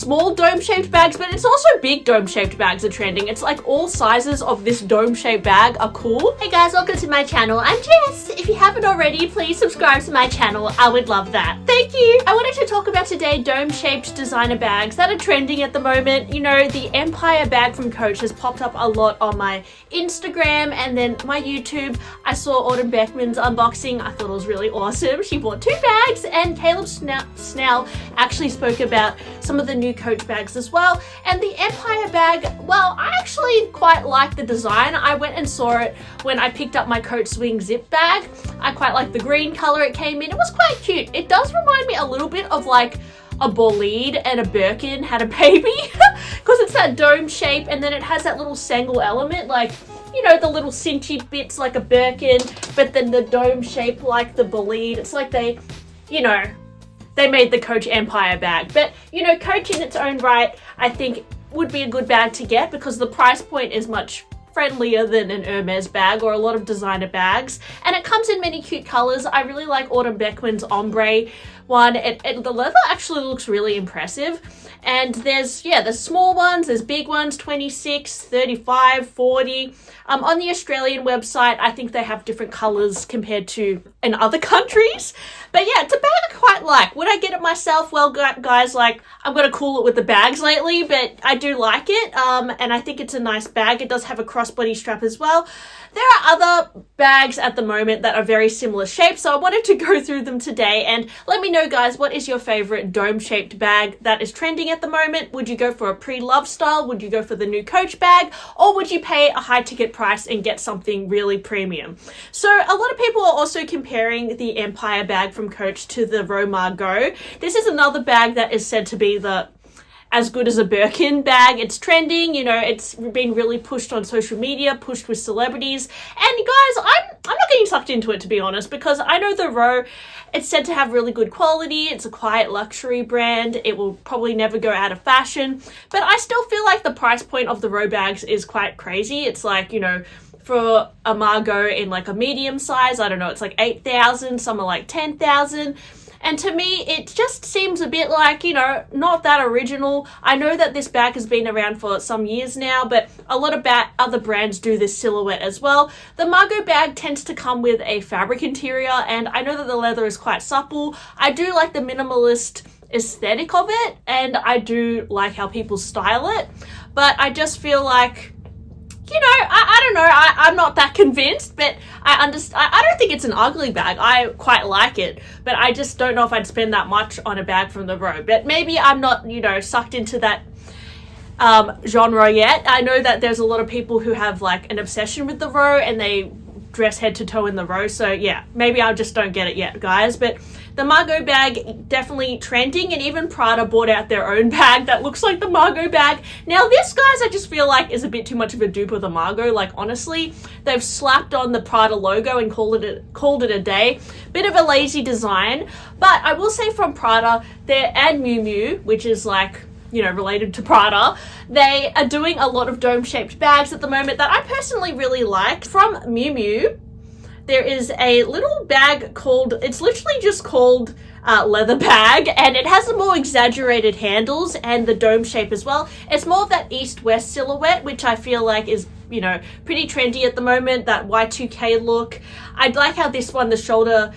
small dome-shaped bags, but it's also big dome-shaped bags are trending. It's like all sizes of this dome-shaped bag are cool. Hey guys, welcome to my channel. I'm Jess. If you haven't already, please subscribe to my channel. I would love that. Thank you. I wanted to talk about today dome-shaped designer bags that are trending at the moment. You know, the Empire bag from Coach has popped up a lot on my Instagram and then my YouTube. I saw Autumn Beckman's unboxing. I thought it was really awesome. She bought 2 bags, and Caleb Snell actually spoke about some of the new Coach bags as well. And the Empire bag, well, I actually quite like the design. I went and saw it when I picked up my Coach Swing zip bag. I quite like the green color it came in. It was quite cute. It does remind me a little bit of like a Bolide and a Birkin had a baby because it's that dome shape, and then it has that little sangle element, like, you know, the little cinchy bits like a Birkin, but then the dome shape like the Bolide. It's like they, you know, they made the Coach Empire bag. But, you know, Coach in its own right, I think would be a good bag to get because the price point is much friendlier than an Hermes bag or a lot of designer bags. And it comes in many cute colors. I really like Autumn Beckman's ombre one. The leather actually looks really impressive. And there's small ones, there's big ones, 26, 35, 40. On the Australian website, I think they have different colors compared to in other countries. But yeah, it's a bag I quite like. Would I get it myself? Well, guys, like, I'm going to cool it with the bags lately, but I do like it. And I think it's a nice bag. It does have a crossbody strap as well. There are other bags at the moment that are very similar shapes, so I wanted to go through them today. And let me know, guys, what is your favorite dome-shaped bag that is trending at the moment? Would you go for a pre-love style? Would you go for the new Coach bag? Or would you pay a high ticket price and get something really premium? So a lot of people are also comparing the Empire bag from Coach to the Row Margaux. This is another bag that is said to be as good as a Birkin bag. It's trending, you know, it's been really pushed on social media, pushed with celebrities. And guys, I'm not getting sucked into it, to be honest, because I know the Row, it's said to have really good quality. It's a quiet luxury brand. It will probably never go out of fashion. But I still feel like the price point of the Row bags is quite crazy. It's like, you know, for a Margaux in like a medium size, I don't know, it's like 8,000, some are like 10,000. And to me, it just seems a bit like, you know, not that original. I know that this bag has been around for some years now, but a lot of other brands do this silhouette as well. The Margaux bag tends to come with a fabric interior, and I know that the leather is quite supple. I do like the minimalist aesthetic of it, and I do like how people style it. But I just feel like, you know, I don't know, I'm not that convinced, but I don't think it's an ugly bag. I quite like it, but I just don't know if I'd spend that much on a bag from the Row. But maybe I'm not, you know, sucked into that genre yet. I know that there's a lot of people who have like an obsession with the Row and they dress head to toe in the Row. So yeah, maybe I just don't get it yet, guys. But the Margaux bag definitely trending, and even Prada bought out their own bag that looks like the Margaux bag. Now this, guys, I just feel like is a bit too much of a dupe of the Margaux. Like, honestly, they've slapped on the Prada logo and called it a day. Bit of a lazy design, but I will say from Prada and Miu Miu, which is like, you know, related to Prada, they are doing a lot of dome-shaped bags at the moment that I personally really like. From Miu Miu, there is a little bag called, it's literally just called leather bag, and it has the more exaggerated handles and the dome shape as well. It's more of that east-west silhouette, which I feel like is, you know, pretty trendy at the moment, that Y2K look. I like how this one, the shoulder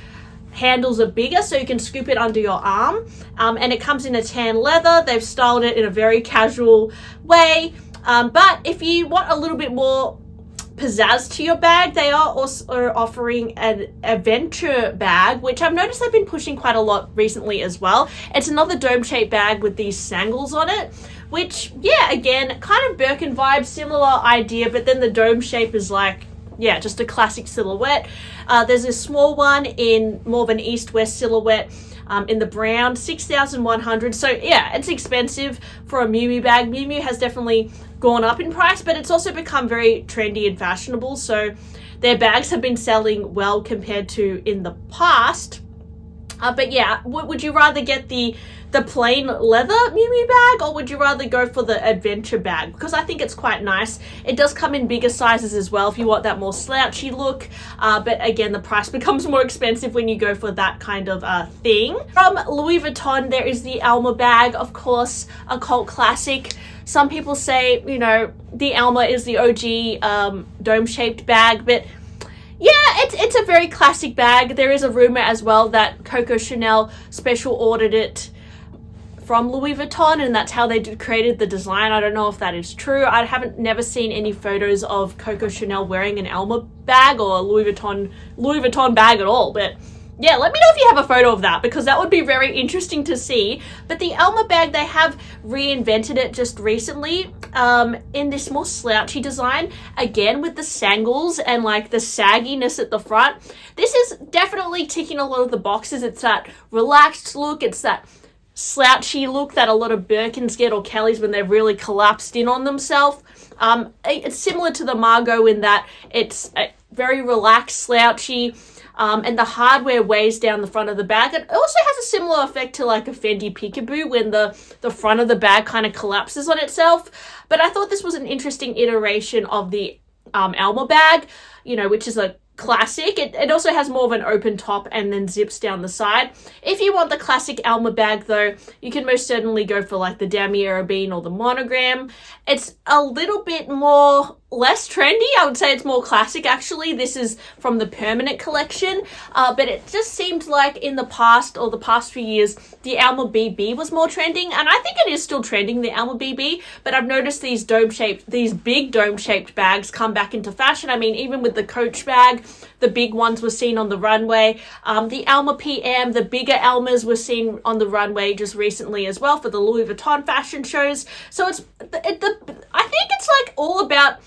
handles are bigger, so you can scoop it under your arm, and it comes in a tan leather. They've styled it in a very casual way, but if you want a little bit more pizzazz to your bag, they are also offering an Aventure bag, which I've noticed they've been pushing quite a lot recently as well. It's another dome-shaped bag with these sangles on it, which, yeah, again, kind of Birkin vibe, similar idea, but then the dome shape is like, yeah, just a classic silhouette. There's a small one in more of an east-west silhouette in the brown, 6,100. So yeah, it's expensive for a Miu Miu bag. Miu Miu has definitely gone up in price, but it's also become very trendy and fashionable. So their bags have been selling well compared to in the past. But yeah, would you rather get the plain leather Miu Miu bag, or would you rather go for the Adventure bag? Because I think it's quite nice. It does come in bigger sizes as well if you want that more slouchy look. But again, the price becomes more expensive when you go for that kind of thing. From Louis Vuitton, there is the Alma bag, of course, a cult classic. Some people say, you know, the Alma is the OG dome-shaped bag, but yeah, it's a very classic bag. There is a rumor as well that Coco Chanel special ordered it from Louis Vuitton, and that's how they created the design. I don't know if that is true. I haven't never seen any photos of Coco Chanel wearing an Alma bag or a Louis Vuitton bag at all, but yeah, let me know if you have a photo of that, because that would be very interesting to see. But the Alma bag, they have reinvented it just recently in this more slouchy design, again with the sangles and like the sagginess at the front. This is definitely ticking a lot of the boxes. It's that relaxed look, it's that slouchy look that a lot of Birkins get, or Kellys, when they've really collapsed in on themselves. It's similar to the Margaux in that it's very relaxed, slouchy, and the hardware weighs down the front of the bag. It also has a similar effect to like a Fendi Peekaboo when the front of the bag kind of collapses on itself. But I thought this was an interesting iteration of the Alma bag, you know, which is a classic. It also has more of an open top and then zips down the side. If you want the classic Alma bag though, you can most certainly go for like the Damier Ebene or the Monogram. It's a little bit less trendy. I would say it's more classic actually. This is from the permanent collection, but it just seemed like in the past few years, the Alma BB was more trending, and I think it is still trending, the Alma BB, but I've noticed these big dome-shaped bags come back into fashion. I mean, even with the Coach bag, the big ones were seen on the runway. The Alma PM, the bigger Almas were seen on the runway just recently as well for the Louis Vuitton fashion shows. So I think it's like all about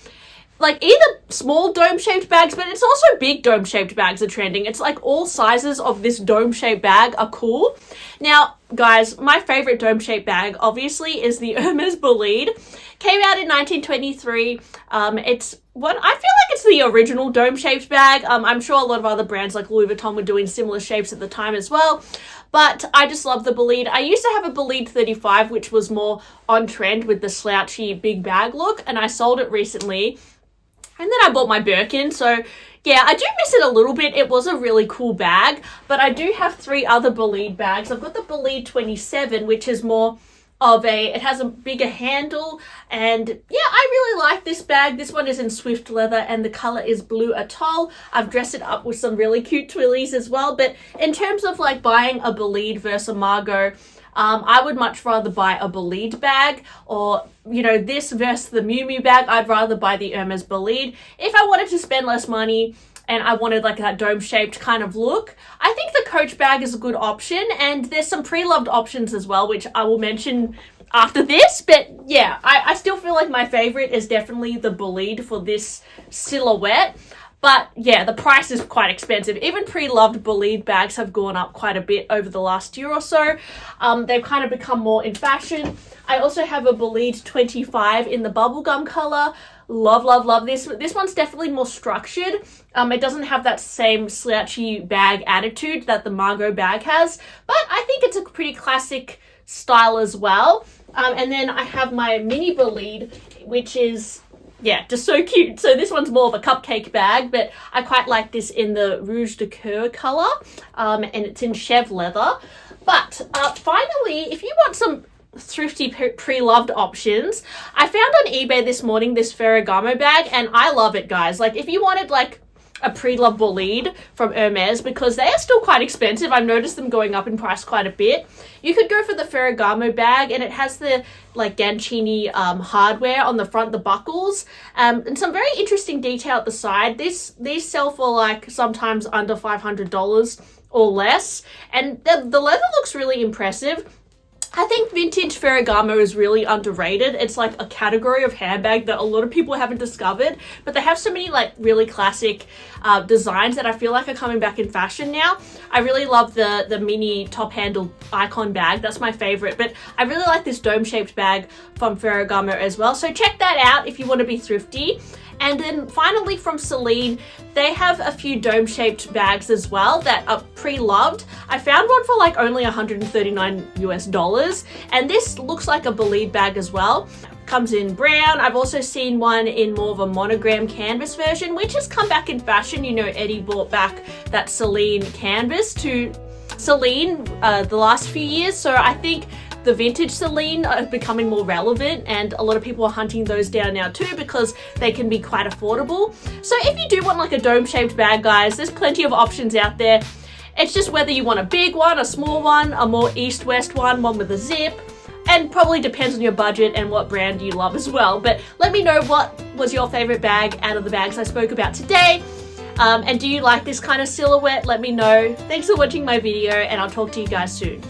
like either small dome-shaped bags, but it's also big dome-shaped bags are trending. It's like all sizes of this dome-shaped bag are cool. Now, guys, my favorite dome-shaped bag, obviously, is the Hermes Bolide. Came out in 1923. It's what I feel like it's the original dome-shaped bag. I'm sure a lot of other brands like Louis Vuitton were doing similar shapes at the time as well. But I just love the Bolide. I used to have a Bolide 35, which was more on trend with the slouchy big bag look, and I sold it recently. And then I bought my Birkin, so yeah, I do miss it a little bit. It was a really cool bag, but I do have 3 other Bolide bags. I've got the Bolide 27, which is more of it has a bigger handle, and yeah, I really like this bag. This one is in Swift leather, and the color is blue atoll. I've dressed it up with some really cute twillies as well, but in terms of like buying a Bolide versus a Margaux, I would much rather buy a Bolide bag, or, you know, this versus the Miu Miu bag. I'd rather buy the Hermes Bolide. If I wanted to spend less money and I wanted like that dome-shaped kind of look, I think the Coach bag is a good option, and there's some pre-loved options as well, which I will mention after this. But yeah, I still feel like my favorite is definitely the Bolide for this silhouette. But yeah, the price is quite expensive. Even pre-loved Bolide bags have gone up quite a bit over the last year or so. They've kind of become more in fashion. I also have a Bolide 25 in the bubblegum color. Love, love, love this. This one's definitely more structured. It doesn't have that same slouchy bag attitude that the Margaux bag has, but I think it's a pretty classic style as well. And then I have my mini Bolide, which is, yeah, just so cute. So this one's more of a cupcake bag, but I quite like this in the Rouge de Coeur color, and it's in Chev leather. But finally, if you want some thrifty pre-loved options, I found on eBay this morning this Ferragamo bag, and I love it, guys. Like, if you wanted like a pre-loved Bolide from Hermes, because they are still quite expensive, I've noticed them going up in price quite a bit, you could go for the Ferragamo bag, and it has the like Gancini hardware on the front, the buckles, and some very interesting detail at the side. These sell for like sometimes under $500 or less, and the leather looks really impressive. I think vintage Ferragamo is really underrated. It's like a category of handbag that a lot of people haven't discovered, but they have so many like really classic designs that I feel like are coming back in fashion now. I really love the mini top handle icon bag. That's my favorite, but I really like this dome shaped bag from Ferragamo as well. So check that out if you want to be thrifty. And then finally from Celine, they have a few dome-shaped bags as well that are pre-loved. I found one for like only $139 US, and this looks like a Bolide bag as well. Comes in brown. I've also seen one in more of a monogram canvas version, which has come back in fashion. You know, Eddie brought back that Celine canvas to Celine the last few years, so I think the vintage Celine are becoming more relevant, and a lot of people are hunting those down now too because they can be quite affordable. So if you do want like a dome-shaped bag, guys, there's plenty of options out there. It's just whether you want a big one, a small one, a more east-west one with a zip, and probably depends on your budget and what brand you love as well. But let me know what was your favorite bag out of the bags I spoke about today. And do you like this kind of silhouette? Let me know. Thanks for watching my video, and I'll talk to you guys soon.